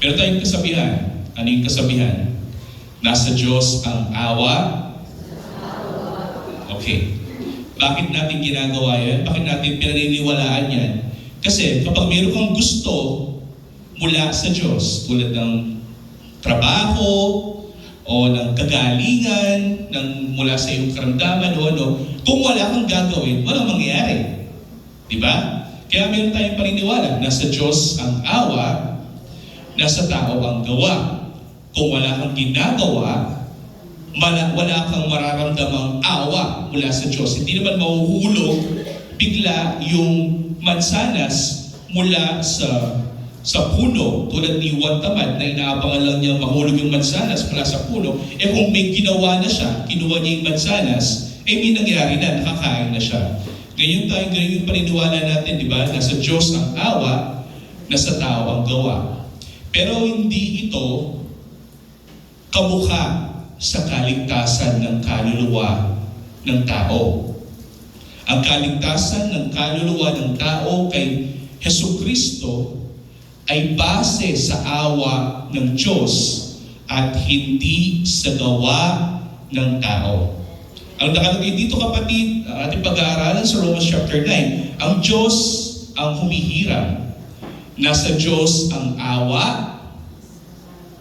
Pero tayong kasabihan. Ano yung kasabihan? Nasa Diyos ang awa. Okay. Bakit natin ginagawa yan? Bakit natin pinaniniwalaan yan? Kasi kapag mayroon kang gusto mula sa Diyos, tulad ng trabaho, o ng kagalingan, mula sa iyong karamdaman o ano, kung wala kang gagawin, walang mangyayari. Diba? Kaya mayroon tayong paniniwala, nasa Diyos ang awa, nasa tao ang gawa. Kung wala kang ginagawa, wala kang mararamdamang awa mula sa Diyos. Hindi naman mahuhulog bigla yung mansanas mula sa puno, tulad ni Juan Tamad na inaabangan lang niya mahulog yung mansanas mula sa puno. Kung may ginawa na siya, kinuha niya yung mansanas, may nangyari na, nakakain na siya. Ganyan yung paniniwala natin, di ba? Nasa Diyos ang awa, nasa tao ang gawa. Pero hindi ito kamukha sa kaligtasan ng kaluluwa ng tao. Ang kaligtasan ng kaluluwa ng tao kay Hesukristo ay base sa awa ng Diyos at hindi sa gawa ng tao. Ang nakalagay dito, kapatid, ang ating pag-aaralan sa Romans chapter 9, ang Diyos ang humihiram. Nasa Diyos ang awa,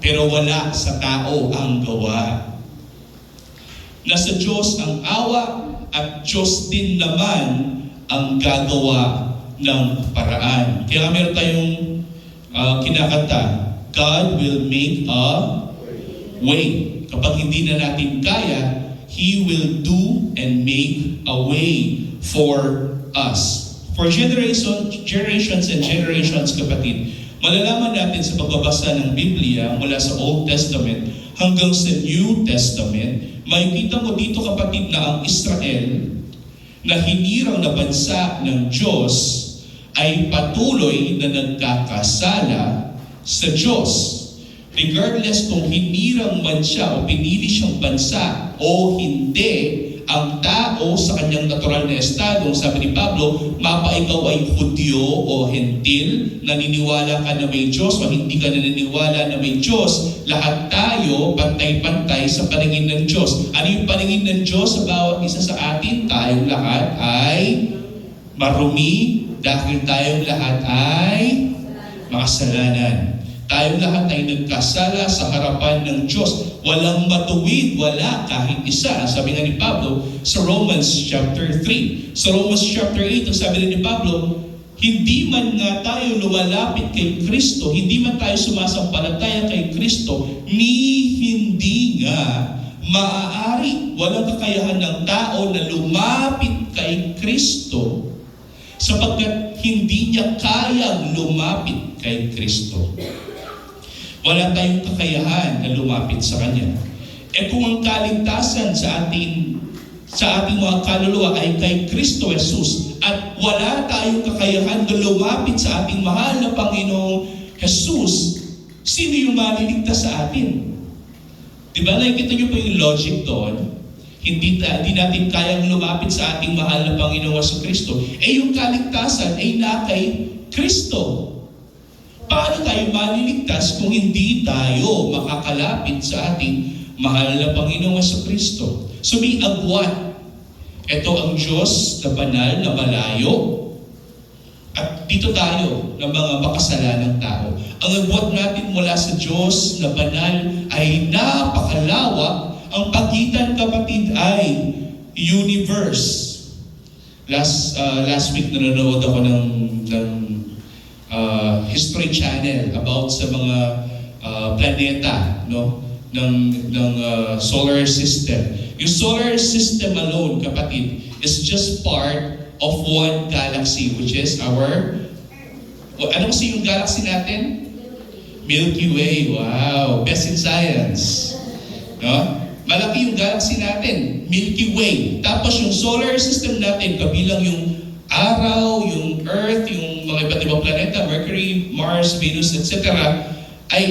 pero wala sa tao ang gawa. Nasa Diyos ang awa at Diyos din naman ang gagawa ng paraan. Kaya meron tayong kinakanta, God will make a way. Kapag hindi na natin kaya, He will do and make a way for us. For generations and generations, kapatid, malalaman natin sa pagbabasa ng Biblia mula sa Old Testament hanggang sa New Testament, makikita mo dito, kapatid, na ang Israel na hinirang na bansa ng Diyos ay patuloy na nagkakasala sa Diyos. Regardless kung hinirang man siya o pinili siyang bansa o hindi, ang tao sa kanyang natural na estado, sabi ni Pablo, mapa ikaw ay Hudyo o Hentil, naniniwala ka na may Diyos o hindi ka naniniwala na may Diyos, lahat tayo pantay-pantay sa paningin ng Diyos. Ano yung paningin ng Diyos sa bawat isa sa atin? Tayong lahat ay marumi dahil tayong lahat ay makasalanan. Tayong lahat ay nagkasala sa harapan ng Diyos. Walang matuwid, wala kahit isa. Sabi nga ni Pablo sa Romans chapter 3. Sa Romans chapter 8, ang sabi ni Pablo, hindi man nga tayo lumalapit kay Kristo, hindi man tayo sumasampalataya kay Kristo, ni hindi nga maaari, walang kakayahan ng tao na lumapit kay Kristo sapagkat hindi niya kayang lumapit kay Kristo. Wala tayong kakayahan na lumapit sa Kanya. Kung ang kaligtasan sa ating mga kaluluwa ay kay Kristo Jesus at wala tayong kakayahan na lumapit sa ating mahal na Panginoong Jesus, sino yung maliligtas sa atin? Diba, nakikita niyo po yung logic doon? Hindi natin kayang lumapit sa ating mahal na Panginoong Kristo. Yung kaligtasan ay na kay Kristo. Paano tayo maliligtas kung hindi tayo makakalapit sa ating mahal na Panginoong Kristo? So may agwat. Ito ang Diyos na banal na malayo. At dito tayo ng mga makasalanang tao. Ang agwat natin mula sa Diyos na banal ay napakalawak. Ang pagitan, kapatid, ay universe. Last week nanonood ako ng History Channel about sa mga planeta, no, ng solar system. Yung solar system alone, kapatid, is just part of one galaxy, which is our... Ano kasi yung galaxy natin? Milky Way. Wow! Best in science. No? Malaki yung galaxy natin, Milky Way. Tapos yung solar system natin, kabilang yung araw, yung Earth, yung mga iba't ibang planeta, Mercury, Mars, Venus, etc. ay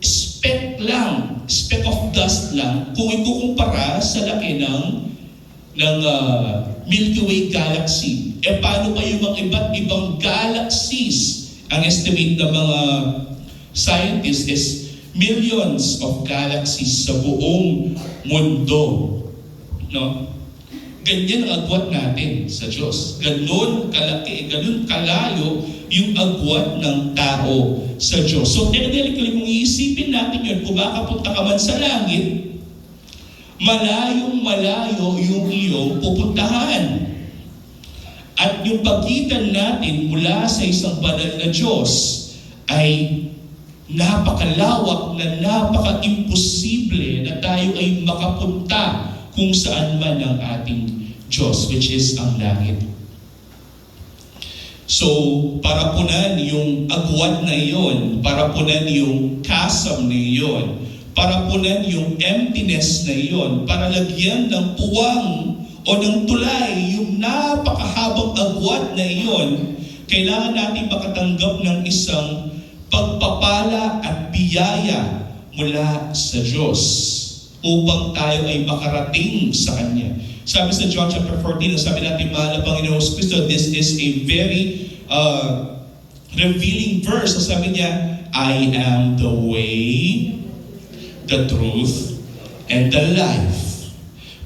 speck lang, speck of dust lang kung ikukumpara sa laki ng Milky Way galaxy. Paano pa yung mga iba't ibang galaxies? Ang estimate ng mga scientists is millions of galaxies sa buong mundo. No? Ganyan ang agwat natin sa Diyos. Ganon kalaki, ganon kalayo yung agwat ng tao sa Diyos. So, theoretically, kung iisipin natin yun, kung makapunta ka man sa langit, malayong-malayo yung iyong pupuntahan. At yung pagitan natin mula sa isang banal na Diyos ay napakalawak na napaka-imposible na tayo ay makapunta kung saan man ang ating Diyos, which is ang langit. So, para punan yung agwat na iyon, para punan yung chasm na iyon, para punan yung emptiness na iyon, para lagyan ng puwang o ng tulay yung napakahabang agwat na iyon, kailangan natin makatanggap ng isang pagpapala at biyaya mula sa Diyos upang tayo ay makarating sa Kanya. Sabi sa John chapter 14, sabi natin, mahal na Panginoon Kristo, this is a very revealing verse. Sabi niya, I am the way, the truth, and the life.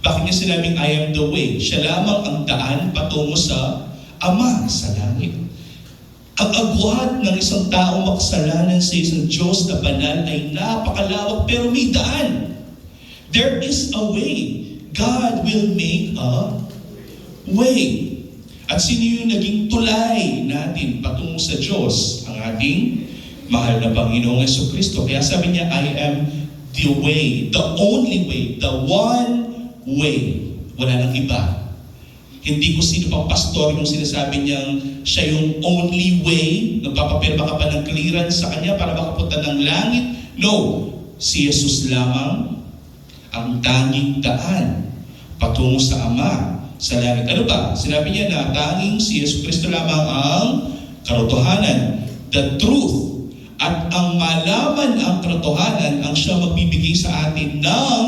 Bakit niya sinabing I am the way? Siya lamang ang daan patungo sa Ama sa langit. Ang agwat ng isang tao makasalanan sa isang Diyos na banal ay napakalawak pero may daan. There is a way. God will make a way. At sino yung naging tulay natin patungo sa Diyos? Ang ating mahal na Panginoong Jesucristo. Kaya sabi niya, I am the way, the only way, the one way. Wala nang iba. Hindi ko sino pang pastor yung sinasabi niyang siya yung only way, nagpapapirma ka pa ng clearance sa kanya para makapunta ng langit. No, si Jesus lamang ang tanging daan patungo sa Ama sa langit. Ano ba? Sinabi niya na tanging si Jesus Kristo lamang ang katotohanan, the truth. At ang malaman ang katotohanan ang siya magbibigay sa atin ng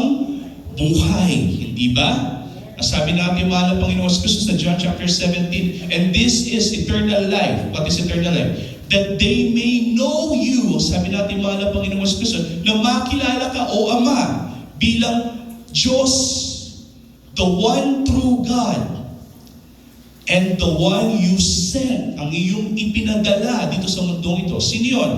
buhay. Hindi ba? Sabi natin, mahal na Panginoon Kristo sa John chapter 17, and this is eternal life. What is eternal life? That they may know you. Sabi natin, mahal na Panginoon Kristo, na makilala ka, O Ama, bilang Diyos, the one true God, and the one you sent, ang iyong ipinadala dito sa mundong ito. Sino yun?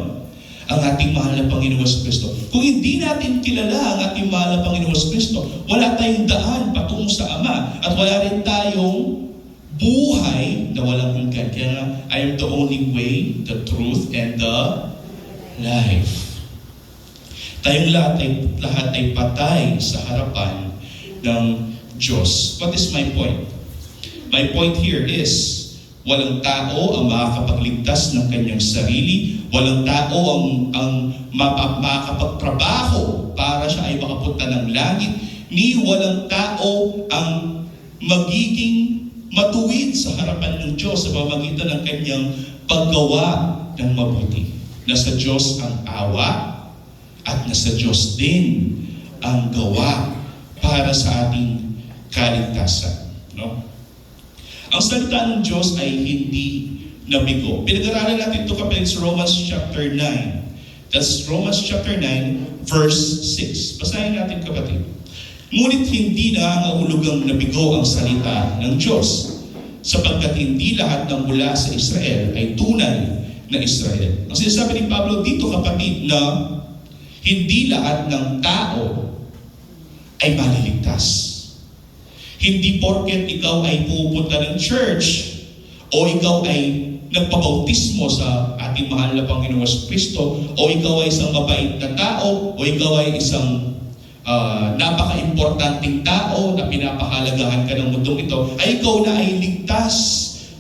Ang ating mahal na Panginoon Kristo. Kung hindi natin kilala ang ating mahal na Panginoon Kristo, wala tayong daan patungo sa Ama at wala rin tayong buhay na walang hanggan. Kaya nga, I am the only way, the truth, and the life. Tayong lahat ay patay sa harapan ng Diyos. What is my point? My point here is, walang tao ang makakapagligtas ng kanyang sarili. Walang tao ang makakapagtrabaho para siya ay makapunta ng langit. Ni walang tao ang magiging matuwid sa harapan ng Diyos sa pamamagitan ng kanyang paggawa ng mabuti. Nasa Diyos ang awa at nasa Diyos din ang gawa para sa ating kaligtasan. No? Ang salita ng Diyos ay hindi nabigo. Pinag-aralan natin ito kapag sa Romans chapter 9. That's Romans chapter 9, verse 6. Basahin natin kapatid. Ngunit hindi na nangahulugang nabigo ang salita ng Diyos, sapagkat hindi lahat ng mula sa Israel ay tunay na Israel. Ang sinasabi ni Pablo dito kapatid na hindi lahat ng tao ay maliligtas. Hindi porket ikaw ay pupunta ng church o ikaw ay nagpabautismo sa ating mahal na Panginoon Kristo o ikaw ay isang mabait na tao o ikaw ay isang napaka-importanting tao na pinapahalagahan ka ng mundong ito, ay ikaw na ay ligtas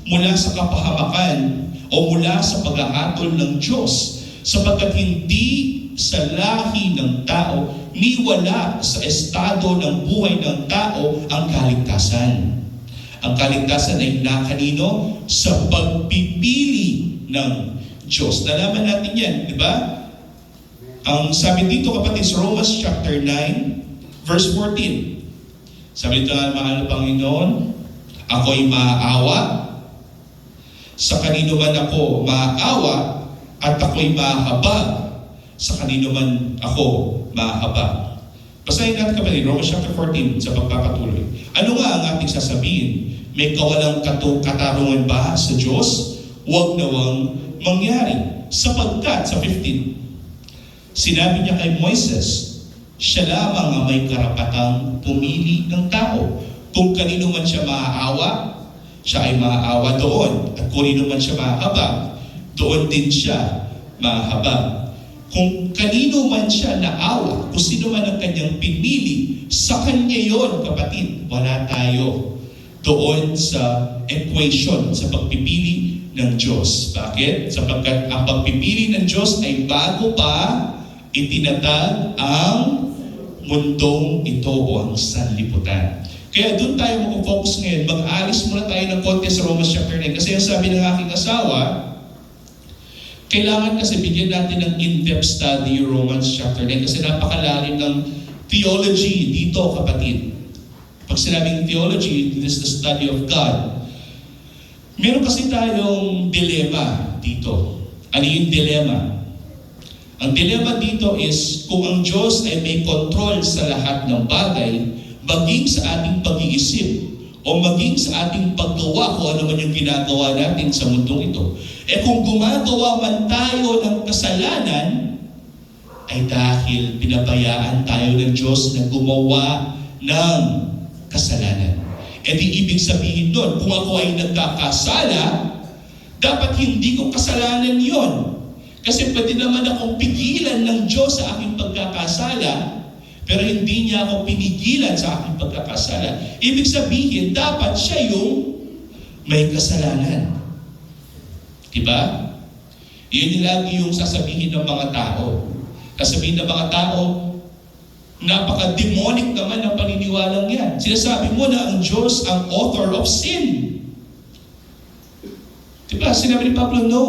mula sa kapahamakan o mula sa pag-aatol ng Diyos, sapagkat hindi sa lahi ng tao ni wala sa estado ng buhay ng tao ang kaligtasan. Ang kaligtasan ay nakanino sa pagpipili ng Diyos. Nalaman natin yan, di ba? Ang sabi dito kapatid sa Romans chapter 9, verse 14. Sabi dito nga, mahal na Panginoon, ako'y maaawa. Sa kanino man ako maaawa at ako'y mahabag. sa kanino man ako mahabag. Basahin natin kapatid, Romans chapter 14 sa pagpapatuloy. Ano nga ang ating sasabihin? May kawalang katarungan ba sa Diyos? Huwag nawang mangyari. Sapagkat, sa 15, sinabi niya kay Moises, siya lamang ang may karapatang pumili ng tao. Kung kanino man siya maaawa, siya ay maaawa doon. At kung kanino man siya mahabag, doon din siya mahabag. Kung kanino man siya naawa, kung sino man ang kanyang pinili, sa kanya yon, kapatid. Wala tayo doon sa equation, sa pagpipili ng Diyos. Bakit? Sapagkat ang pagpipili ng Diyos ay bago pa itinatag ang mundong ito o ang sanlibutan. Kaya doon tayo mag-focus ngayon. Mag-alis muna tayo ng konti sa Romans chapter 9. Kasi ang sabi ng aking asawa, kailangan kasi bigyan natin ng in-depth study yung Romans chapter 9 kasi napakalalim ng theology dito, kapatid. Pag sinabing theology, this is the study of God. Meron kasi tayong dilema dito. Ano yung dilema? Ang dilema dito is kung ang Diyos ay may control sa lahat ng bagay, maging sa ating pag-iisip o maging sa ating paggawa kung ano man yung ginagawa natin sa mundong ito. Eh kung gumagawa man tayo ng kasalanan, ay dahil pinabayaan tayo ng Diyos na gumawa ng kasalanan. E di ibig sabihin nun, kung ako ay nagkakasala, dapat hindi ko kasalanan yon. Kasi pwede naman akong pigilan ng Diyos sa aking pagkakasala, pero hindi niya ako pinigilan sa aking pagkakasala. Ibig sabihin, dapat siya yung may kasalanan. Diba? Yun lagi yung sasabihin ng mga tao. Sasabihin ng mga tao, napaka-demonic naman ang paniniwalang yan. Sinasabi mo na ang Diyos ang author of sin. Diba? Sinabi ni Pablo, no.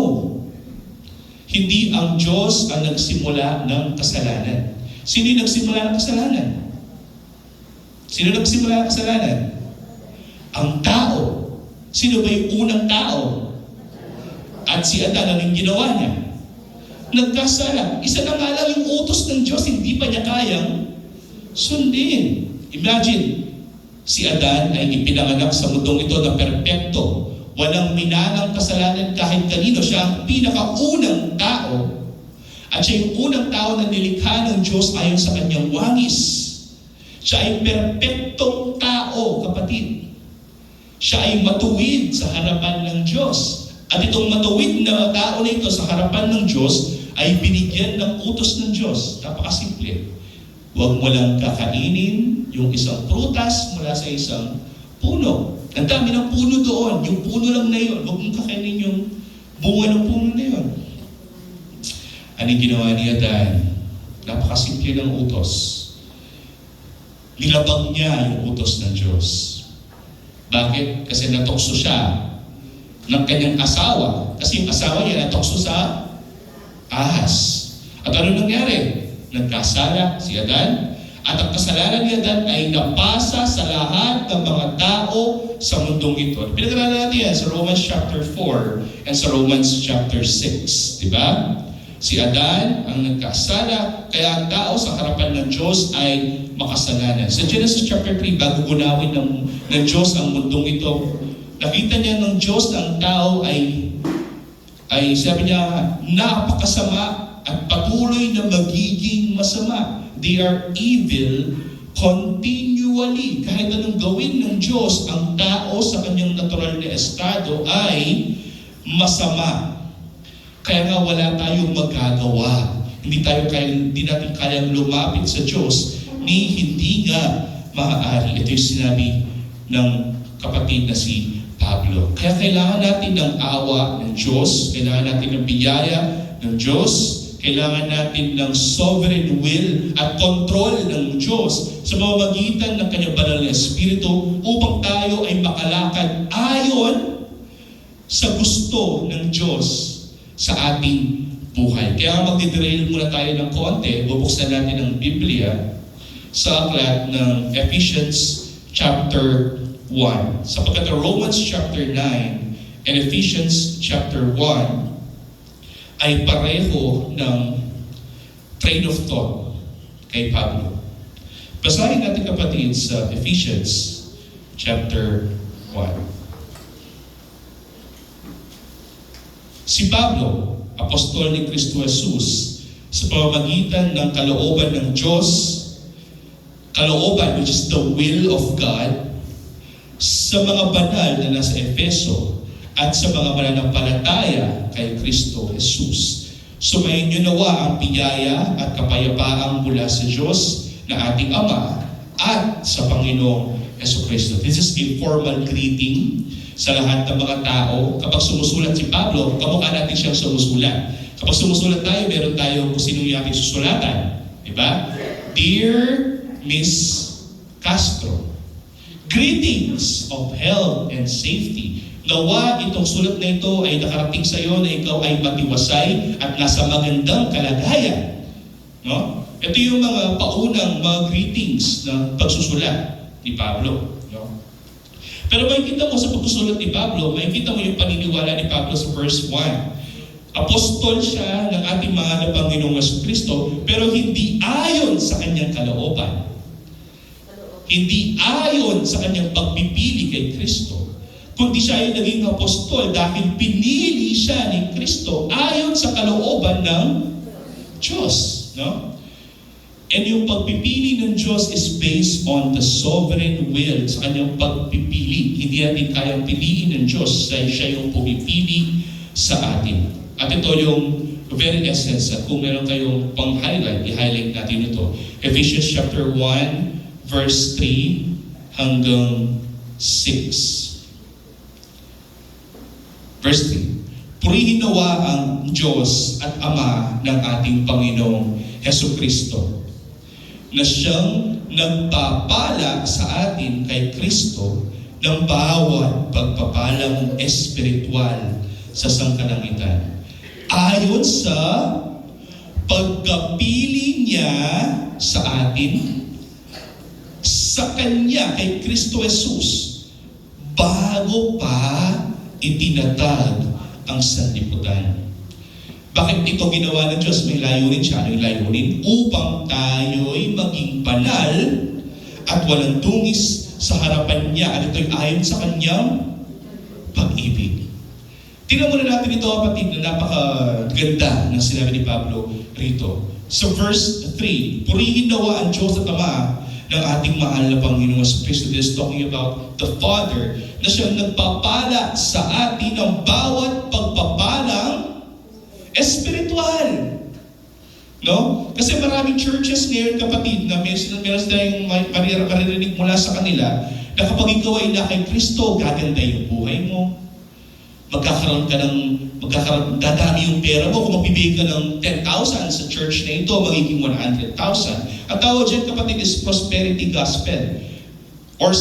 Hindi ang Diyos ang nagsimula ng kasalanan. Sino yung nagsimula ng kasalanan? Sino nagsimula ng kasalanan? Ang tao. Sino ba yung unang tao? At si Adan, anong ginawa niya? Nagkasala. Isa na nga lang yung utos ng Diyos, hindi pa niya kayang sundin. Imagine, si Adan ay ipinanganak sa mundong ito na perpekto. Walang minanang kasalanan kahit kanino. Siya ang pinakaunang tao. At siya yung unang tao na nilikha ng Diyos ayon sa kanyang wangis. Siya ay perpektong tao, kapatid. Siya ay matuwid sa harapan ng Diyos. At itong matuwid na tao na ito sa harapan ng Diyos ay binigyan ng utos ng Diyos. Napakasimple. Huwag mo lang kakainin yung isang prutas mula sa isang puno. Ang dami ng puno doon. Yung puno lang na yun. Huwag mong kakainin yung bunga ng puno na yun. Anong ginawa ni Adan? Napakasimple ng utos. Nilabag niya yung utos ng Diyos. Bakit? Kasi natokso siya ng kanyang asawa. Kasi yung asawa niya natokso sa ahas. At ano nangyari? Nagkasala si Adan. At ang kasalanan ni Adan ay napasa sa lahat ng mga tao sa mundong ito. Pinag-aralan natin yan sa Romans chapter 4 and sa Romans chapter 6. Diba? Si Adan ang nagkasala, kaya ang tao sa harapan ng Diyos ay makasalanan. Sa Genesis chapter 3, bago gunawin ng Diyos ang mundong ito, nakita niya ng Diyos na ang tao ay sabi niya, napakasama at patuloy na magiging masama. They are evil continually. Kahit anong gawin ng Diyos, ang tao sa kanyang natural na estado ay masama. Kaya nga wala tayong magagawa. Hindi natin kayang lumapit sa Diyos ni hindi nga maaari. Ito yung sinabi ng kapatid na si Pablo. Kaya kailangan natin ng awa ng Diyos, kailangan natin ng biyaya ng Diyos, kailangan natin ng sovereign will at control ng Diyos sa pamamagitan ng kanyang banal na Espiritu upang tayo ay makalakad ayon sa gusto ng Diyos sa ating buhay. Kaya magdiderail muna tayo ng konti, bubuksan natin ang Biblia sa aklat ng Ephesians chapter 1. Sapagkat Romans chapter 9 and Ephesians chapter 1 ay pareho ng train of thought kay Pablo. Basahin natin kapatid sa Ephesians chapter 1. Si Pablo, apostol ni Kristo Jesus, sa pamamagitan ng kalooban ng Diyos, kalooban which is the will of God, sa mga banal na nasa Efeso at sa mga mananampalataya kay Kristo Jesus. Sumayin niyo nawa ang biyaya at kapayapaang mula sa Diyos na ating Ama at sa Panginoong Jesucristo. This is a formal greeting sa lahat ng mga tao. Kapag sumusulat si Pablo, kamukha natin siyang sumusulat. Kapag sumusulat tayo, meron tayo kung sino yung ating susulatan. Diba? Dear Miss Castro, greetings of health and safety. Nawa itong sulat na ito ay nakarating sa iyo na ikaw ay matiwasay at nasa magandang kalagayan. No? Ito yung mga paunang mga greetings ng pagsusulat ni Pablo. No? Pero makikita mo sa pagsusulat ni Pablo, makikita mo yung paniniwala ni Pablo sa verse 1. Apostol siya ng ating mahal na Panginoong Jesucristo, pero hindi ayon sa kanyang kalooban. Hindi ayon sa kanyang pagpipili kay Kristo. Kundi siya ay naging apostol dahil pinili siya ni Kristo ayon sa kalooban ng Diyos. No? And yung pagpipili ng Diyos is based on the sovereign will, sa kanyang pagpipili. Hindi natin kayang piliin ng Diyos dahil siya yung pumipili sa atin. At ito yung very essence. Kung meron kayong pang-highlight, i-highlight natin ito. Ephesians chapter 1, verse 3 hanggang 6. Verse 3. Purihin nawa ang Diyos at Ama ng ating Panginoong Jesucristo, na siyang nagpapala sa atin kay Kristo ng bawat pagpapalang espiritual sa sangkalangitan. Ayon sa pagkapili niya sa atin, sa Kanya, kay Kristo Jesus, bago pa itinatag ang sanlibutan. Bakit ito ginawa ng Diyos? May layunin siya. Ano yung layunin? Upang tayo'y maging banal at walang dungis sa harapan niya. At ito'y ayon sa kanyang pag-ibig. Tingnan muna natin ito, kapatid, na napakaganda ng sinabi ni Pablo rito. Sa verse 3, purihin nawa ang Diyos at Ama ng ating mahal na Panginoong Jesucristo. This is talking about the Father na siyang nagpapala sa atin ng bawat pagpapalang espiritual. No? Kasi maraming churches ngayon, kapatid, na meron tayong maririnig mula sa kanila na kapag ikaw ay na kay Kristo, gaganda yung buhay mo. Dadami yung pera mo. Kung magbibigay ka ng 10,000 sa church na ito, magiging 100,000. Ang tawag dyan, kapatid, is prosperity gospel or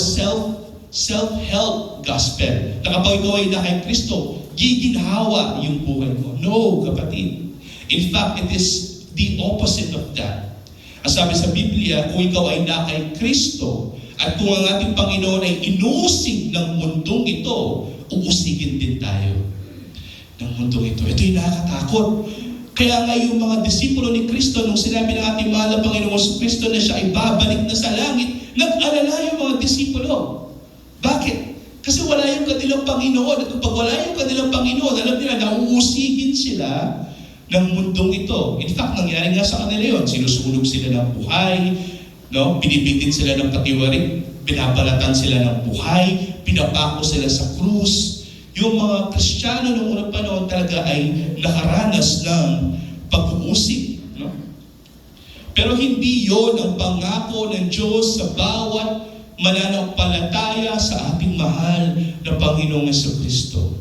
self-help gospel. Na kapag ikaw ay na kay Kristo, giginhawa yung buhay mo. No, kapatid. In fact, it is the opposite of that. Ang sabi sa Biblia, kung ikaw ay na kay Kristo, at kung ang ating Panginoon ay inusig ng mundong ito, uusigin din tayo ng mundong ito. Ito'y nakakatakot. Kaya nga yung mga disipulo ni Kristo, nung sinabi ng ating mahal na Panginoong Kristo na siya ay babalik na sa langit, nag-alala yung mga disipulo. Bakit? Kasi wala yung kanilang Panginoon. At kapag wala yung kanilang Panginoon, alam nila, nauusigin sila ng mundong ito. In fact, nangyari nga sa kanila yun. Sinusunog sila ng buhay, no? Binibitin sila ng patiwarik, binabalatan sila ng buhay, pinapako sila sa krus. Yung mga Kristiyano noong unang panahon talaga ay nakaranas ng pag-uusig. No? Pero hindi yon ang pangako ng Diyos sa bawat mananampalataya sa ating mahal na Panginoong Jesucristo.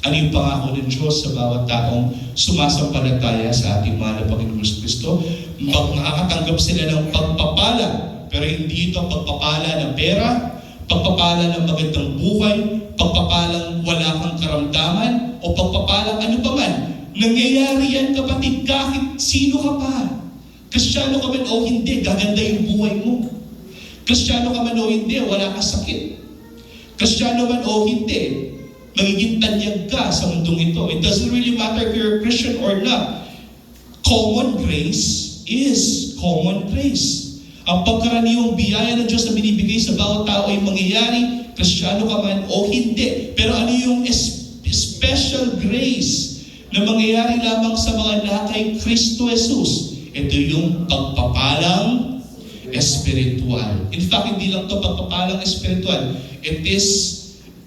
Ano yung pangako ng Diyos sa bawat taong sumasampalataya sa ating mahal na Panginoong Jesucristo? Makakatanggap sila ng pagpapala, pero hindi ito pagpapala ng pera, pagpapala ng magandang buhay, pagpapalang wala kang karamdaman, o pagpapalang ano pa man. Nangyayari yan, kapatid, kahit sino ka pa. Kristiyano ka man o hindi, gaganda yung buhay mo. Kristiyano ka man o hindi, wala ka sakit. Kristiyano man o hindi, magiging tanyag ka sa mundong ito. It doesn't really matter if you're a Christian or not. Common grace is common grace. Ang pagkaraniwang biyaya ng Diyos na binibigay sa bawat tao ay mangyayari, Kristiyano ka man o hindi. Pero ano yung special grace na mangyayari lamang sa mga nakay Kristo Jesus? Ito yung pagpapalang espiritual. In fact, hindi lang ito pagpapalang espiritual. It is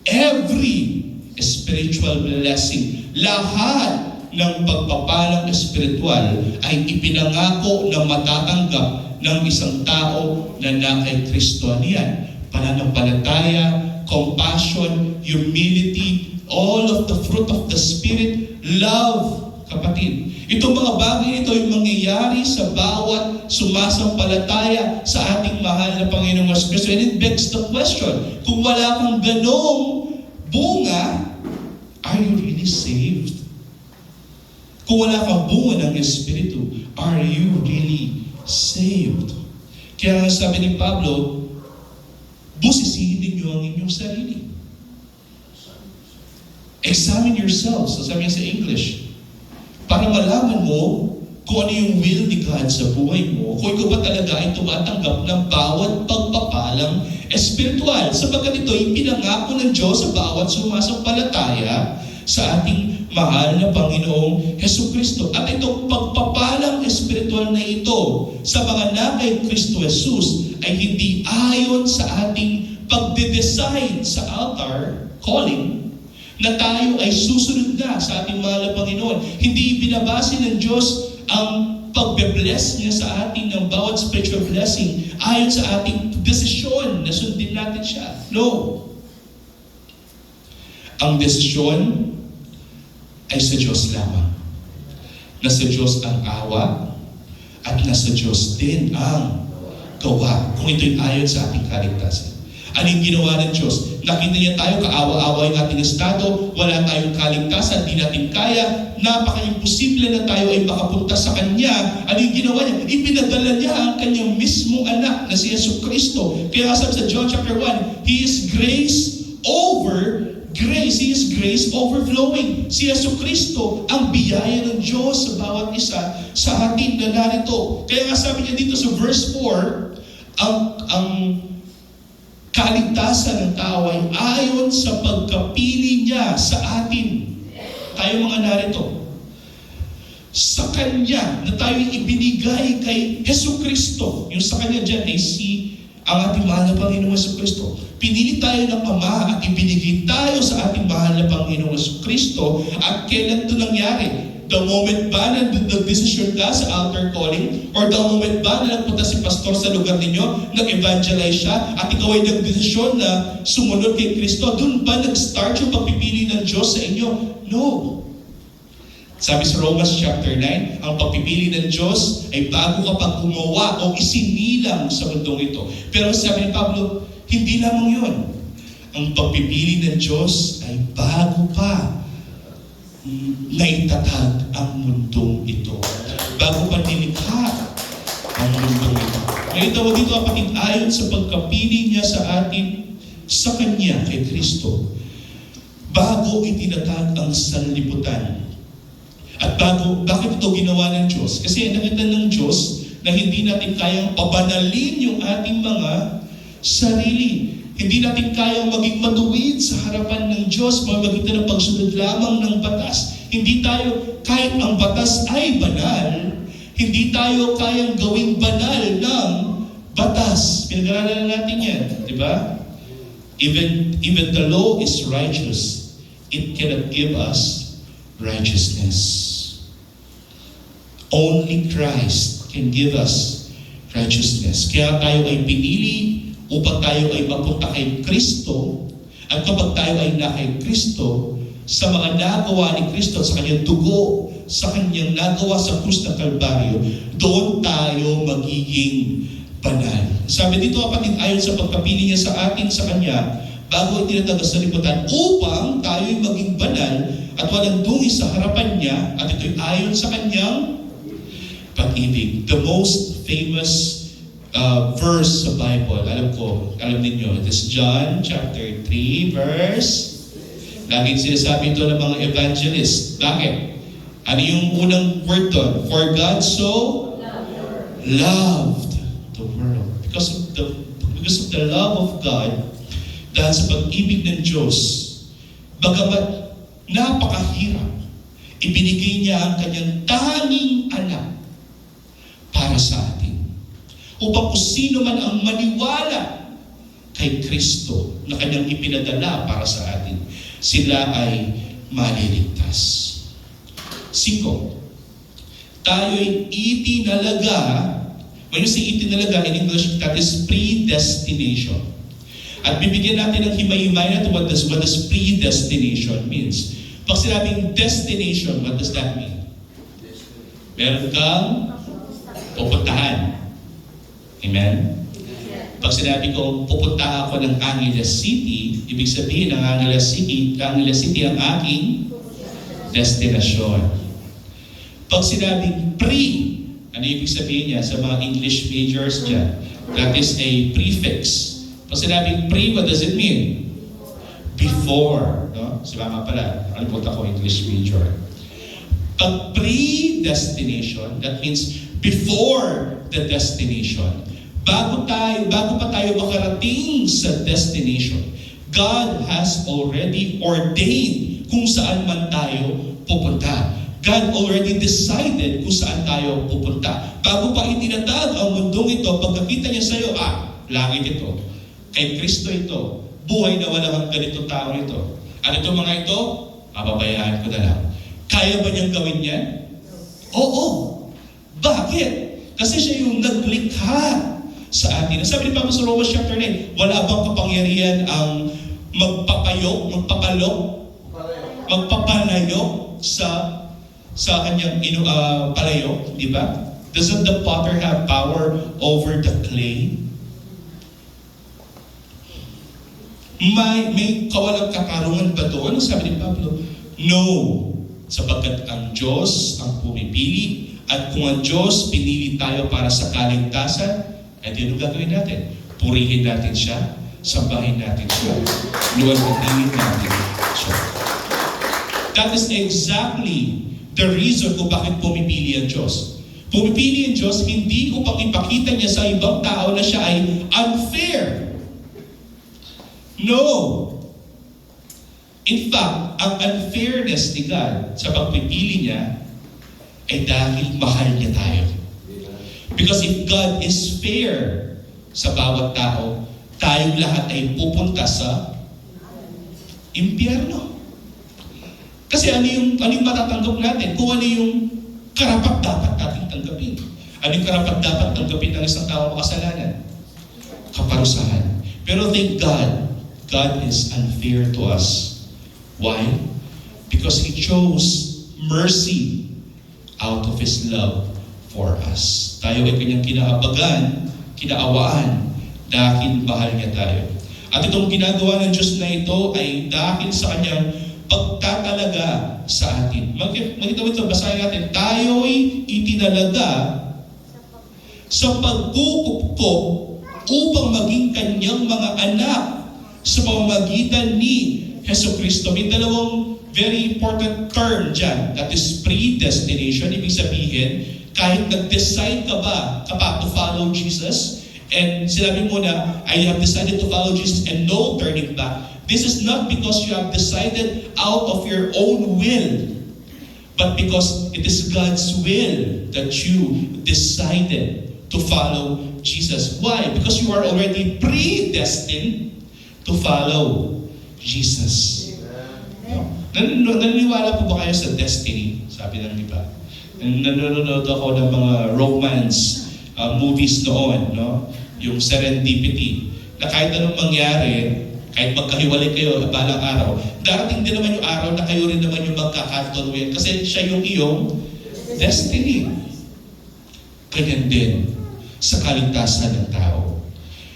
every spiritual blessing. Lahat ng pagpapalang espiritual ay ipinangako na matatanggap ng isang tao na nakay Kristo. Niyan, pananampalataya, compassion, humility, all of the fruit of the Spirit, love, kapatid. Itong mga bagay ito ay mangyayari sa bawat sumasampalataya sa ating mahal na Panginoong Kristo. And it begs the question, kung wala kang ganong bunga, are you really saved? Kung wala kang bunga ng Espiritu, are you really saved? Kaya nga sabi ni Pablo, busisihin ninyo ang inyong sarili. Examine yourselves, sabi niya sa English, para malaman mo kung ano yung will ni God sa buhay mo, kung ikaw ba talaga ay tumatanggap ng bawat pagpapalang espiritual. Sapagkat ito ay pinangako ng Diyos sa bawat sumasampalataya sa ating mahal na Panginoong Hesukristo. At itong pagpapalang espiritual na ito sa mga nakay Kristo Jesus ay hindi ayon sa ating pagde-decide sa altar calling na tayo ay susunod na sa ating mahal na Panginoon. Hindi binabase ng Diyos ang pagbe-bless niya sa atin ng bawat spiritual blessing ayon sa ating desisyon na sundin natin siya. No. Ang desisyon ay sa Diyos lamang. Nasa Diyos ang awa at nasa Diyos din ang gawa. Kung ito'y ayon sa ating kaligtasan. Anong ginawa ng Diyos? Nakita niya tayo, kaawa-awa yung ating estado, wala tayong kaligtasan, di natin kaya, napaka-imposible na tayo ay makapunta sa Kanya. Anong ginawa niya? Ipinadala niya ang Kanyang mismong anak na si Jesucristo. Kaya sabi sa John chapter 1, He is grace over grace. He is grace overflowing. Si Jesucristo ang biyaya ng Diyos sa bawat isa sa atin na narito. Kaya nga sabi niya dito sa verse 4, ang kaligtasan ng tao ay ayon sa pagkapili niya sa atin. Tayo mga narito. Sa Kanya na tayo ibinigay kay Jesucristo. Yung sa Kanya dyan ay ang ating mahal na Panginoong Jesucristo. Pinili tayo ng Ama at ibinigay tayo sa ating mahal na Panginoong Jesucristo. At kailan ito nangyari? The moment ba na nag-decision ka sa altar calling? Or the moment ba na nagpunta si pastor sa lugar ninyo, nag-evangelize siya, at ikaw ay nag-decision na sumunod kay Kristo? Doon ba nag-start yung pagpipili ng Diyos sa inyo? No. Sabi sa Romans chapter 9, ang pagpipili ng Diyos ay bago ka pag gumawa o isinilang sa mundong ito. Pero sabi ni Pablo, hindi lamang yun. Ang pagpipili ng Diyos ay bago pa naitatag ang mundong ito. Bago pa nilikha ang mundong ito. Ngayon tawag dito kapatid, ayon sa pagkapili niya sa atin, sa Kanya, kay Kristo, bago itinatag ang sanlibutan. At bakit ito ginawa ng Diyos? Kasi nakita ng Diyos na hindi natin kayang pabanalin yung ating mga sarili. Hindi natin kayang maging matuwid sa harapan ng Diyos, magitan ng pagsunod lamang ng batas. Hindi tayo, kahit ang batas ay banal, hindi tayo kayang gawing banal ng batas. Pinag-aralan natin yan, di ba? Even the law is righteous. It cannot give us righteousness. Only Christ can give us righteousness. Kaya tayo ay pinili upang tayo ay mapunta kay Kristo, at kapag tayo ay na kay Kristo, sa mga nagawa ni Kristo, sa Kanyang dugo, sa Kanyang nagawa sa krus ng Kalbaryo, doon tayo magiging banal. Sabi dito kapatid, ayon sa pagkapili niya sa atin sa Kanya, bago itinatag sa liputan, upang tayo ay maging banal at walang dungi sa harapan niya, at ito'y ayon sa Kanyang pag-ibig. The most famous verse sa Bible, alam ninyo, it is John chapter 3 verse, laging sinasabi ito ng mga evangelist. Bakit? Ano yung unang word doon? For God so loved the world. Because of the love of God, dahil sa pag-ibig ng Diyos, bagamat napakahirap, ibinigay niya ang kanyang tanging anak para sa atin. Upang kung sino man ang maniwala kay Kristo na kanyang ipinadala para sa atin, sila ay maliligtas. 5. Tayo'y itinalaga. When you say itinalaga in English, that is predestination. At bibigyan natin ng himay-himay na what does predestination means. Pag sinabing destination, what does that mean? Meron kang pupuntahan. Amen? Pag sinabi ko, pupunta ako ng Angeles City, ibig sabihin ng Angeles City ang aking destinasyon. Pag sinabing ano ibig sabihin niya sa mga English majors dyan? That is a prefix. Pag sinabing what does it mean? Before. No? Si mama pala, nakalimutan ko English major. Pag predestination, that means before the destination. Bago pa tayo makarating sa destination, God has already ordained kung saan man tayo pupunta. God already decided kung saan tayo pupunta. Bago pa itinatag ang mundong ito, pagkakita niya sa iyo, langit ito. Kay Kristo ito. Buhay na walang ganitong tao ito. At itong mga ito, mababayaan ko na lang. Kaya ba niyang gawin yan? Oo. Bakit? Kasi siya yung naglikha sa atin. Sabi ni Pablo sa Romans chapter 9, wala bang kapangyarihan ang magpapalayok sa kanyang palayok, di ba? Doesn't the potter have power over the clay? May kawalang katarungan ba doon? Sabi ni Pablo, no. Sapagkat ang Diyos ang pumipili at kung ang Diyos pinili tayo para sa kaligtasan, at yun ang gagawin natin. Purihin natin siya, sambahin natin siya, luwalhatiin natin siya. That is exactly the reason kung bakit pumipili ang Diyos. Pumipili ang Diyos hindi upang ipakita niya sa ibang tao na siya ay unfair. No. In fact, ang unfairness ni God sa pagpipili niya ay dahil mahal niya tayo. Because if God is fair sa bawat tao, tayong lahat ay pupunta sa impyerno. Kasi ano yung matatanggap natin? Kung ano yung karapat-dapat natin tanggapin. Ano yung karapat-dapat tanggapin ng isang tao makasalanan? Kaparusahan. Pero thank God, God is unfair to us. Why? Because He chose mercy out of His love for us. Tayo ay kanyang kinaawaan dahil mahal niya tayo. At itong ginagawa ng Diyos na ito ay dahil sa kanyang pagtatalaga sa atin. Makita mo ito, basahin natin. Tayo'y itinalaga sa pagkukupkop upang maging kanyang mga anak sa pamamagitan ni Hesus Kristo. May dalawang very important term dyan. That is predestination. Ibig sabihin, kahit nag-decide ka ba to follow Jesus, and sinabi mo na, I have decided to follow Jesus and no turning back. This is not because you have decided out of your own will, but because it is God's will that you decided to follow Jesus. Why? Because you are already predestined to follow Jesus. Naniniwala po ba kayo sa destiny? Sabi ng iba. Nanonood ako ng mga romance movies noon, no? Yung Serendipity, na kahit anong mangyari, kahit magkahiwalay kayo balang araw, darating din naman yung araw na kayo rin naman yung magkakatulungan kasi siya yung iyong destiny. Ganyan din sa kaligtasan ng tao.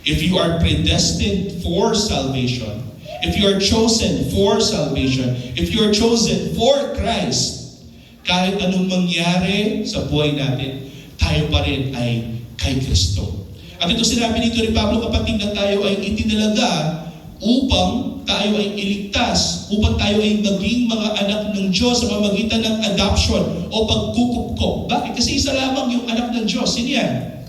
If you are predestined for salvation, if you are chosen for salvation, if you are chosen for Christ, kahit anong mangyari sa buhay natin, tayo pa rin ay kay Kristo. At ito sinabi dito ni Pablo, kapatid, na tayo ay itinalaga upang tayo ay iligtas, upang tayo ay maging mga anak ng Diyos sa pamamagitan ng adoption o pagkukupkop. Bakit? Kasi isa lamang yung anak ng Diyos. Sino yan?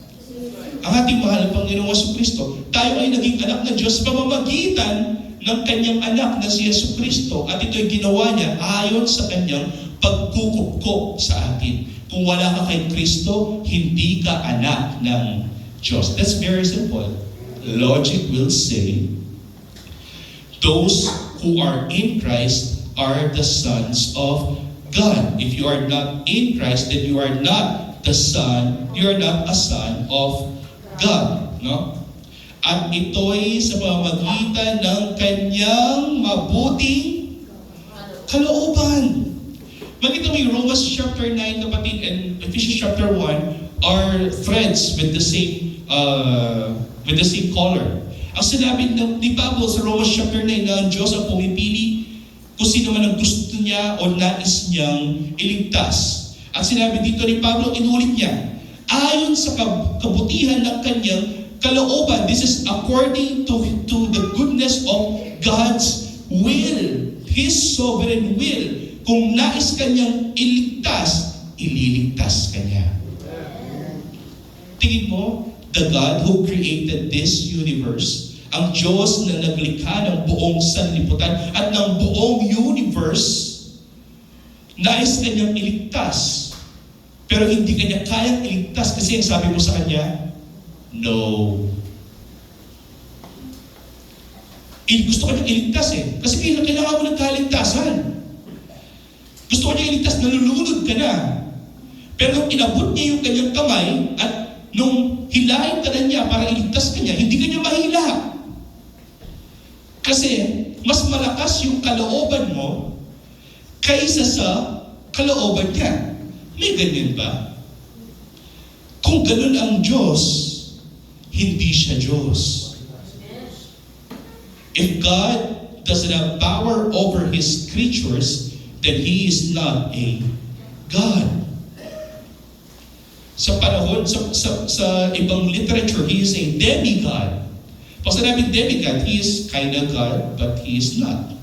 ang ating mahal na Panginoong Jesucristo. Tayo ay naging anak ng Diyos sa pamamagitan ng kanyang anak na si Jesucristo, at ito'y ginawa niya ayon sa kanyang pagkukupko sa atin. Kung wala ka kay Kristo, hindi ka anak ng Diyos. That's very simple. Logic will say, those who are in Christ are the sons of God. If you are not in Christ, then you are not the son, you are not a son of God. No? At ito'y sa pamamagitan ng kanyang mabuting kalooban. Makita mo yung Romans chapter 9, kapatid, and Ephesians chapter 1 are threads with the same color. Ang sinabi ni Pablo sa Romans chapter 9 na ang Diyos ang pumipili kung sino man ang gusto niya o nais niyang iligtas. Ang sinabi dito ni Pablo, inulit niya, ayon sa kabutihan ng kanyang kalooban. This is according to the goodness of God's will. His sovereign will. Kung nais kanyang iligtas, ililigtas kanya. Tingin mo, the God who created this universe, ang Diyos na naglikha ng buong sanlibutan at ng buong universe, nais kanyang iligtas. Pero hindi kanya kayang iligtas kasi ang sabi mo sa kanya, no. Gusto kanyang iligtas kasi kailangan mo ng kaligtasan. Gusto kanya iligtas, nalulunod ka na. Pero nung inabot niya yung kanyang kamay at nung hilahin ka na niya para iligtas ka niya, hindi kanya mahila. Kasi mas malakas yung kalooban mo kaysa sa kalooban niya. May ganyan ba? Kung ganun ang Diyos, hindi siya Diyos. If God doesn't have power over His creatures, then He is not a God. Sa panahon, sa ibang literature, He is a demigod. Pag sinabing demigod, He is kind of God, but He is not.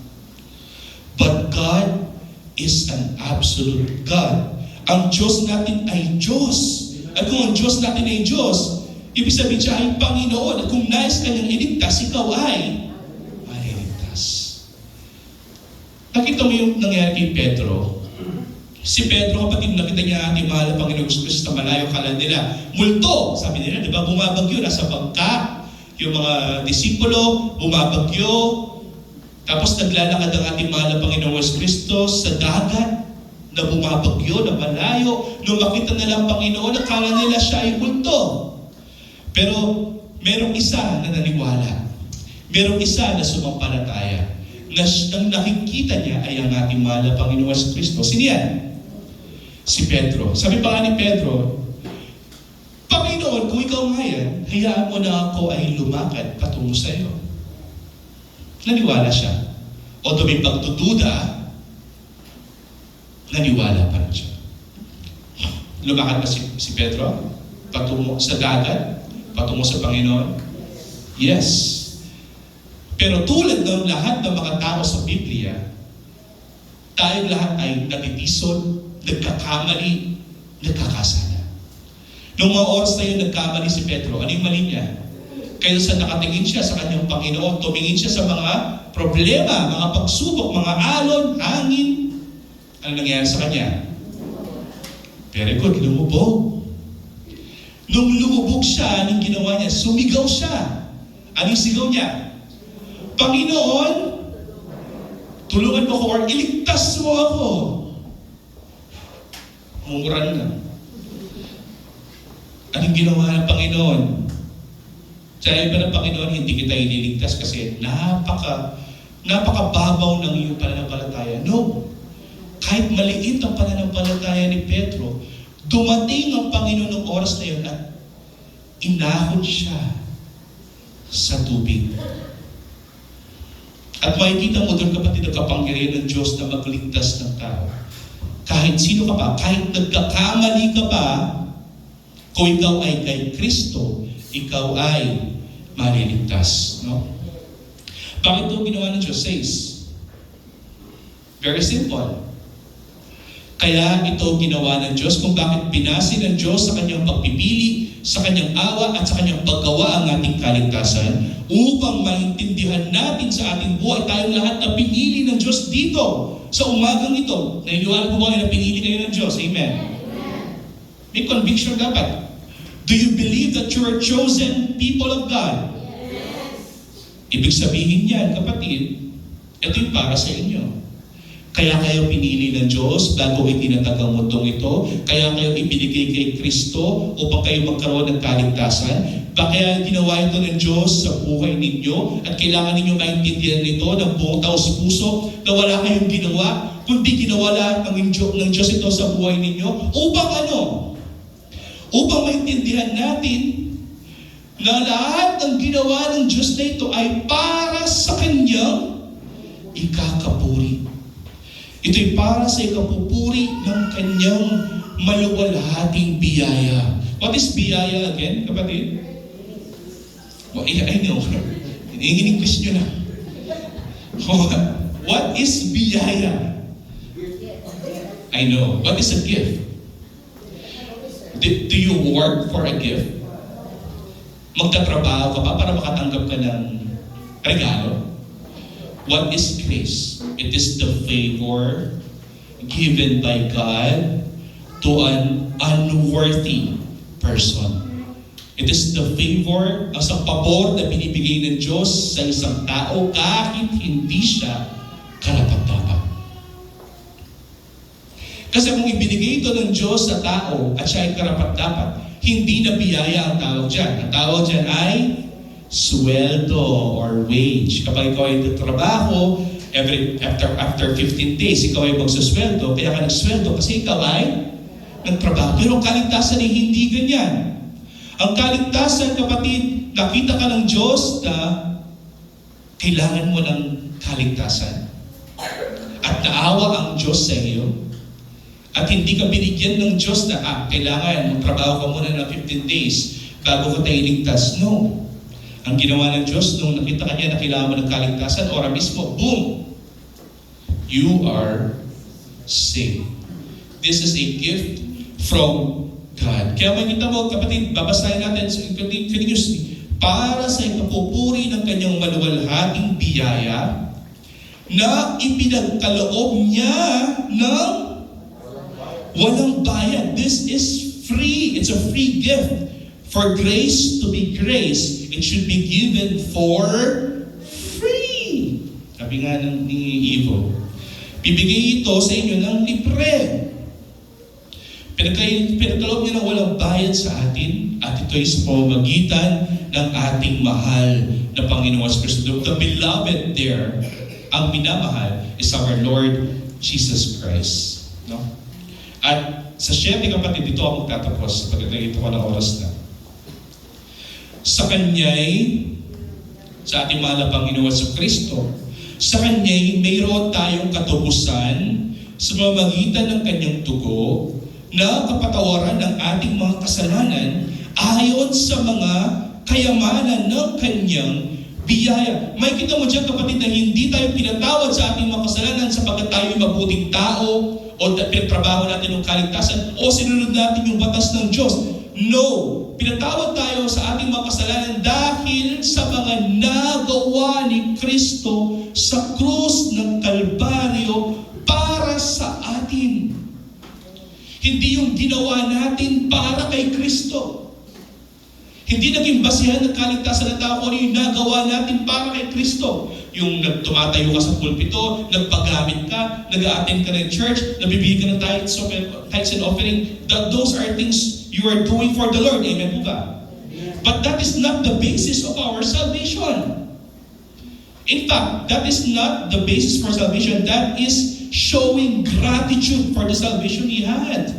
But God is an absolute God. Ang Diyos natin ay Diyos. At kung ang Diyos natin ay Diyos, ibig sabihin siya ay Panginoon. At kung nais kanyang iligtas, ikaw ay maliligtas. Nakita mo yung nangyari kay Pedro. Si Pedro, kapatid, nakita niya ating mahal na Panginoon Kristo na malayo kala nila. Multo! Sabi nila, di ba, bumabagyo, nasa bangka. Yung mga disipulo, bumabagyo. Tapos naglalakad ang ating mahal na Panginoon Kristo sa dagat na bumabagyo, na malayo. Nung makita nila ang Panginoon, akala nila siya ay multo. Pero merong isa na naniwala. Merong isa na sumampalataya. Ang nakikita niya ay ang ating mahal na Panginoon Kristo. Sino yan? Si Pedro. Sabi pa nga ni Pedro, Panginoon, kung ikaw nga yan, hayaan mo na ako ay lumakad patungo sa iyo. Naniwala siya. O may pagtutuda, naniwala pa rin siya. Lumakad ba si Pedro? Patungo sa dagat? Patungo sa Panginoon? Yes. Pero tulad ng lahat ng mga tao sa Biblia, tayong lahat ay natitison, nagkakamali, nagkakasala. Noong mga oras na yun, nagkamali si Pedro. Ano yung mali niya? Kaya sa nakatingin siya sa kanyang Panginoon, tumingin siya sa mga problema, mga pagsubok, mga alon, hangin. Ano nangyayari sa kanya? Very good, lumubog. Nung lumubog siya, anong ginawa niya? Sumigaw siya. Anong sigaw niya? Panginoon, tulungan mo ako or iligtas mo ako. Mumuran na. Anong ginawa ng Panginoon? Sabi pa ng Panginoon, hindi kita ililigtas kasi napakababaw ng iyong pananampalataya. No. Kahit maliit ang pananampalataya ni Pedro, dumating ang Panginoon ng oras na yun at inahon siya sa tubig. At makikita mo doon, kapatid, ang kapangyarihan ng Diyos na magligtas ng tao. Kahit sino ka pa, kahit nagkakamali ka pa, kung ikaw ay kay Kristo, ikaw ay maliligtas. No? Bakit ito ginawa ng Diyos? Says, very simple. Kaya ito ginawa ng Diyos kung bakit pinasi ng Diyos sa kanyang pagpipili sa kanyang awa at sa kanyang paggawa ang ating kaligtasan upang maintindihan natin sa ating buhay tayong lahat na pinili ng Diyos dito sa umagang ito. Naniniwala po ba kayo na pinili kayo ng Diyos? Amen? May conviction dapat. Do you believe that you are chosen people of God? Ibig sabihin yan, kapatid, ito yung para sa inyo. Kaya kayo pinili ng Diyos bago itinatag ang mundong ito. Kaya kayo ibinigay kay Kristo upang kayo magkaroon ng kaligtasan. Kaya ginawa ito ng Diyos sa buhay ninyo at kailangan ninyo maintindihan nito ng buong taos puso na wala kayong ginawa, kundi ginawa lahat ng Diyos ito sa buhay ninyo. Upang ano? Upang maintindihan natin na lahat ng ginawa ng Diyos na ito ay para sa Kanyang ikakapuri. Ito'y para sa ikapupuri ng Kanyang maluwalhating biyaya. What is biyaya again, kapatid? Well, I know. In English nyo na. What is biyaya? I know. What is a gift? Do you work for a gift? Magtatrabaho ka pa para makatanggap ka ng regalo? What is grace? It is the favor given by God to an unworthy person. It is the favor, sa pabor na binibigay ng Diyos sa isang tao kahit hindi siya karapat-dapat. Kasi kung ibinigay ito ng Diyos sa tao at siya ay karapat-dapat, hindi na biyaya ang tawag dyan. Ang tawag dyan ay sweldo or wage. Kapag ikaw ay trabaho, after 15 days, ikaw ay magsasweldo, kaya ka nagsweldo kasi ikaw ay nagtrabaho. Pero ang kaligtasan ay hindi ganyan. Ang kaligtasan, kapatid, nakita ka ng Diyos na kailangan mo ng kaligtasan. At naawa ang Diyos sa iyo. At hindi ka binigyan ng Diyos na, kailangan magtrabaho ka muna ng 15 days bago ka tayo iligtas. No. Ang ginawa ng Diyos, nung nakita ka niya na kailangan mo ng kaligtasan, ora mismo, boom! You are saved. This is a gift from God. Kaya makikita mo, kapatid, babasahin natin continuously, para sa ikapupuri ng kanyang maluwalhating biyaya na ipinagkaloob niya ng walang bayad. This is free. It's a free gift. For grace to be grace, it should be given for free. Sabi nga ni Ivo, bibigay ito sa inyo ng libre. Pinagkaloob niya ng walang bayad sa atin at ito ay sa pamamagitan ng ating mahal na Panginoon Kristo. The beloved there, ang minamahal, is our Lord Jesus Christ. No? At sa 7 kapatid, dito ako magtatapos sapagkat ito ko ng oras na. Sa Kanya'y, sa ating mahal na Panginoon sa Kristo, sa Kanya'y mayroon tayong katubusan sa pamamagitan ng Kanyang dugo na kapatawaran ng ating mga kasalanan ayon sa mga kayamanan ng Kanyang biyaya. May kita mo dyan, kapatid, na hindi tayo pinatawad sa ating mga kasalanan sapagkat tayo mabuting tao o pinagtrabaho natin ng kaligtasan o sinunod natin yung batas ng Diyos. No! Pinatawad tayo sa ating mga kasalanan dahil sa mga nagawa ni Kristo sa krus ng Kalbaryo para sa atin. Hindi yung ginawa natin para kay Kristo. Hindi naging basihan ng kaligtasan ng tao kung ano yung nagawa natin para kay Kristo. Yung tumatayo ka sa pulpito, nagpagamit ka, nag-a-attend ka ng church, nabibigyan ka ng tithes and offering. Those are things you are doing for the Lord. Amen po ba? But that is not the basis of our salvation. In fact, that is not the basis for salvation. That is showing gratitude for the salvation he had.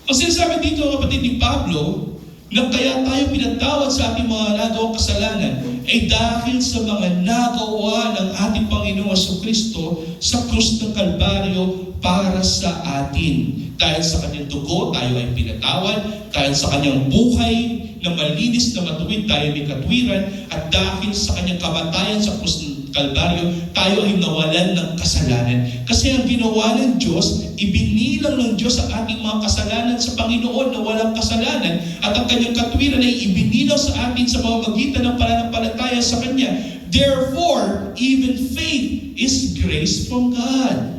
Ang sinasabi dito, kapatid ni Pablo, na kaya tayo pinatawad sa ating mga nagawang kasalanan ay dahil sa mga nagawa ng ating Panginoon Jesucristo sa krus ng Kalbaryo para sa atin. Dahil sa kanyang dugo, tayo ay pinatawad. Dahil sa kanyang buhay na malinis na matuwid, tayo may katwiran. At dahil sa kanyang kamatayan sa krus ng Kalbaryo, tayo ay nawalan ng kasalanan. Kasi ang ginawa ng Diyos, ibinilang ng Diyos ang ating mga kasalanan sa Panginoon na walang kasalanan, at ang kanyang katwiran ay ibinilang sa atin sa pamamagitan ng pananampalataya sa Kanya. Therefore, even faith is grace from God.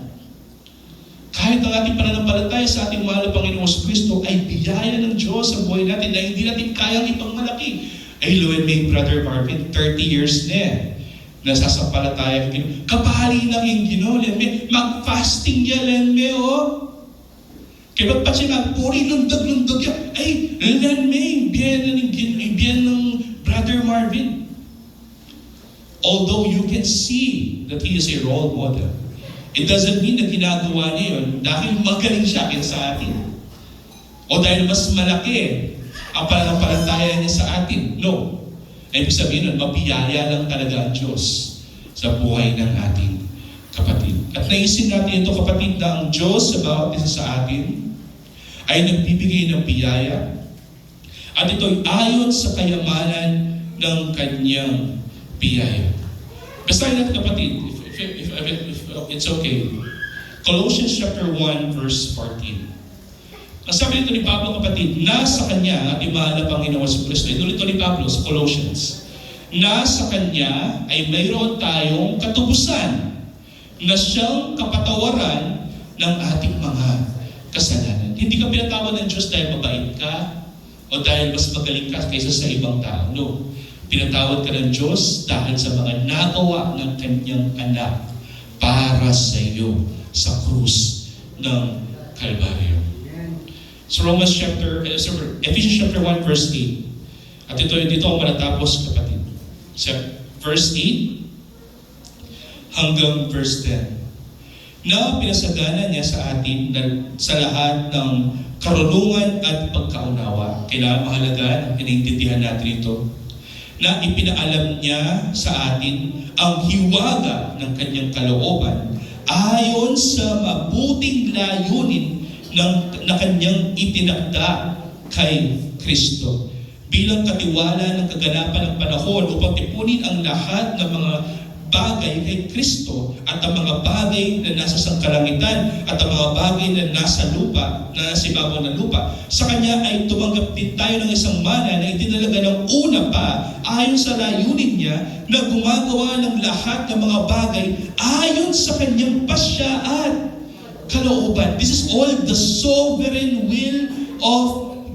Kahit ang ating pananampalataya sa ating mahal na Panginoong Kristo ay biyaya ng Diyos sa buhay natin na hindi natin kayang ipagmalaki. Ay, Lord, may Brother Marvin, 30 years na nasasampalataya ng kapali ng Ginoo, mag-fasting niya, kaya pa siya nga, puri lundag-lundag yan. Ay, biyan ng Brother Marvin. Although you can see that he is a role model, it doesn't mean na ginagawa niya yun dahil magaling siya sa atin. O dahil mas malaki ang pananampalataya niya sa atin. No. Ibig sabihin nun, mabiyaya lang talaga ang Diyos sa buhay ng ating kapatid. At naisin natin ito, kapatid, na ang Diyos sa bawat isa sa atin ay nagbibigay ng biyaya. At ito'y ayon sa kayamanan ng kanyang biyaya. Basahin natin, kapatid, if it's okay. Colossians chapter 1, verse 14. Ang sabi nito ni Pablo, kapatid, nasa Kanya, ating mahal na Panginoon sa Kristo, ito ni Pablo sa Colossians, nasa Kanya ay mayroon tayong katubusan na siyang kapatawaran ng ating mga kasalanan. Hindi ka pinatawad ng Diyos dahil mabait ka o dahil mas magaling ka kaysa sa ibang tao. No. Pinatawad ka ng Diyos dahil sa mga nagawa ng Kanyang anak para sa iyo sa krus ng Kalbaryo. So Ephesians chapter 1 verse 8. At dito ako matatapos, kapatid. Verse 8 hanggang verse 10. Na pinasagana niya sa atin sa lahat ng karunungan at pagkaunawa. Kailangan mahalaga na pinaintindihan natin ito. Na ipinaalam niya sa atin ang hiwaga ng kanyang kalooban ayon sa mabuting layunin na kanyang itinakda kay Kristo bilang katiwala ng kaganapan ng panahon upang tipunin ang lahat ng mga bagay kay Kristo at ang mga bagay na nasa sangkalangitan at ang mga bagay na nasa lupa, na nasa ibabaw ng lupa. Sa Kanya ay tumanggap din tayo ng isang mana na itinalaga ng una pa ayon sa layunin niya na gumagawa ng lahat ng mga bagay ayon sa Kanyang pasya at kalooban. This is all the sovereign will of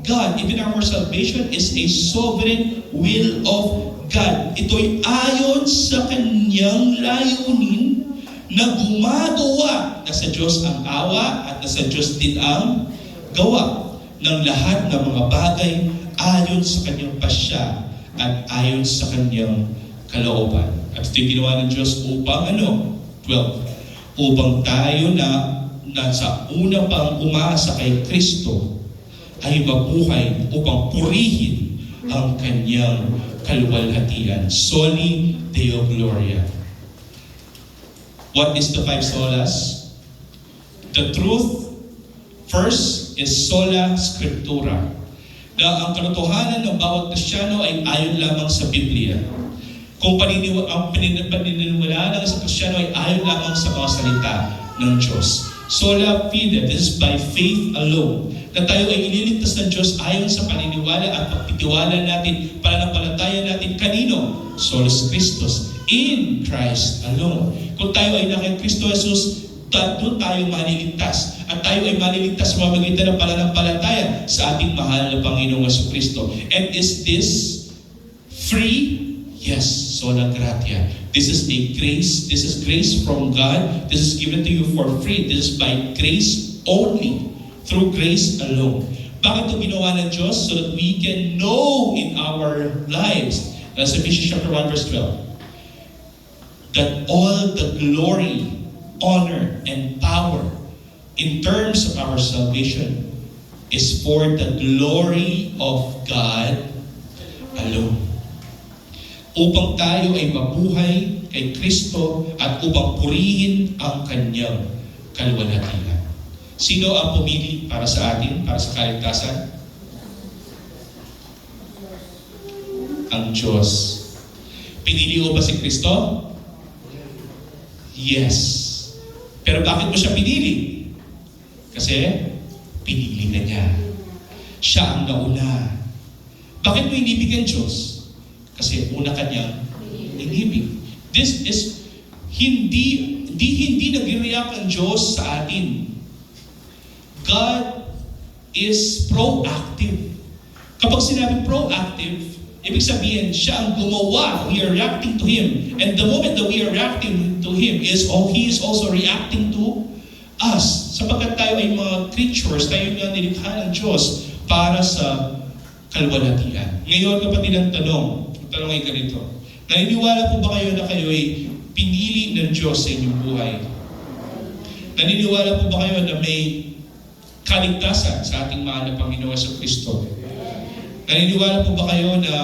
God. Even our salvation is a sovereign will of God. Ito'y ayon sa Kanyang layunin na gumagawa. Nasa Diyos ang awa at nasa Diyos din ang gawa ng lahat ng mga bagay ayon sa Kanyang pasya at ayon sa Kanyang kalooban. At ito'y ginawa ng Diyos upang upang tayo na sa una pang umasa kay Kristo ay mabuhay upang purihin ang Kanyang kaluwalhatian. Soli Deo Gloria. What is the five solas? The truth, first, is sola scriptura. Na ang katotohanan ng bawat Kristiyano ay ayon lamang sa Biblia. Kung ang paniniwala ng isang Kristiyano ay ayon lamang sa mga salita ng Diyos. Sola fide, this is by faith alone. Na tayo ay ililigtas ng Diyos ayon sa paniniwala at pagtitiwala natin, pananampalataya natin kanino? Solus Christus, in Christ alone. Kung tayo ay nasa Kristo Jesus, doon tayo maliligtas. At tayo ay maliligtas sa pamamagitan ng pananampalataya sa ating mahal na Panginoong Kristo. And is this free? Yes, sola gratia. This is a grace. This is grace from God. This is given to you for free. This is by grace only. Through grace alone. Bakit ito ginawa ng Diyos? So that we can know in our lives. That's Ephesians chapter 1 verse 12. That all the glory, honor, and power in terms of our salvation is for the glory of God alone. Upang tayo ay mabuhay kay Kristo at upang purihin ang Kanyang kaluwalhatian. Sino ang pumili para sa atin, para sa kaligtasan? Ang Diyos. Pinili mo ba si Kristo? Yes. Pero bakit mo siya pinili? Kasi pinili ka niya. Siya ang nauna. Bakit mo inibig ang Diyos? Kasi una kanyang inibig. This is hindi nag-react ang Diyos sa atin. God is proactive. Kapag sinabi proactive, ibig sabihin, siya ang gumawa. We are reacting to Him. And the moment that we are reacting to Him He is also reacting to us. Sapagkat tayo ay mga creatures, tayo nga nilikha ng Diyos para sa kalwalhatian. Ngayon, kapatid, ang tanong ay ganito. Naniniwala po ba kayo na kayo ay pinili ng Diyos sa inyong buhay? Naniniwala po ba kayo na may kaligtasan sa ating mahal na Panginoon sa Kristo? Naniniwala po ba kayo na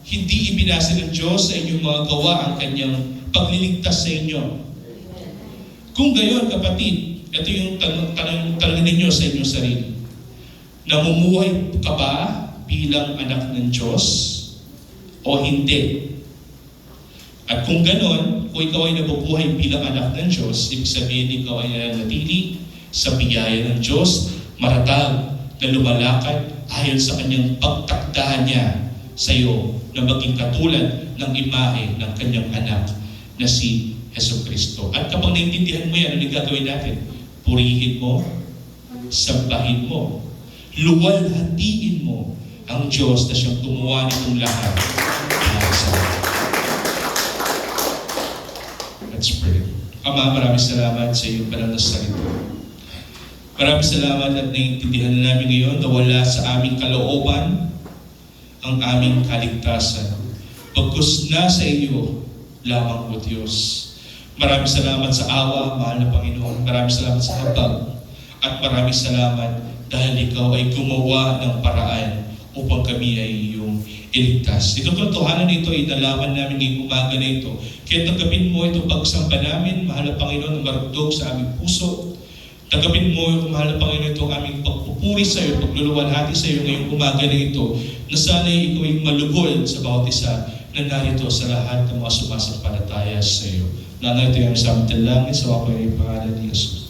hindi ibinasa ng Diyos sa inyong mga gawa ang kanyang pagliligtas sa inyo? Kung gayon, kapatid, ito yung tanong ninyo sa inyong sarili. Namumuhay ka ba bilang anak ng Diyos o hindi? At kung ganon, kung ikaw ay nabubuhay bilang anak ng Diyos, ibig sabihin ikaw ay nanatili sa biyaya ng Diyos, maratag na lumalakad ayon sa kanyang pagtakdahan niya sa iyo na maging katulad ng imahe ng kanyang anak na si Jesucristo. At kapag naintindihan mo yan, ano gagawin natin? Purihin mo, sambahin mo, luwalhatiin mo ang Diyos na siyang gumawa nitong lahat. Let's pray. Ama, maraming salamat sa iyong banal na salita. Maraming salamat at naiintindihan na namin ngayon na wala sa aming kalooban ang aming kaligtasan. Pagkus na sa iyo lamang o Diyos. Maraming salamat sa awa, mahal na Panginoon. Maraming salamat sa habag. At maraming salamat dahil ikaw ay gumawa ng paraan upang kami ay iyong iligtas. Itong katotohanan nito ay nalaman namin ngayong umaga na ito. Kaya tanggapin mo itong pagsamba namin, mahal na Panginoon, na marugdog sa aming puso. Tanggapin mo, mahal na Panginoon, itong aming pagpupuri sa iyo, pagluluwalhati sa iyo ngayong umaga na ito, na sana'y ikaw ay malugol sa bawat isa na narito sa lahat ng mga sumasampalataya sa iyo. Nanay ito yung sa aming talangin sa wakoy pangalan ni Jesus.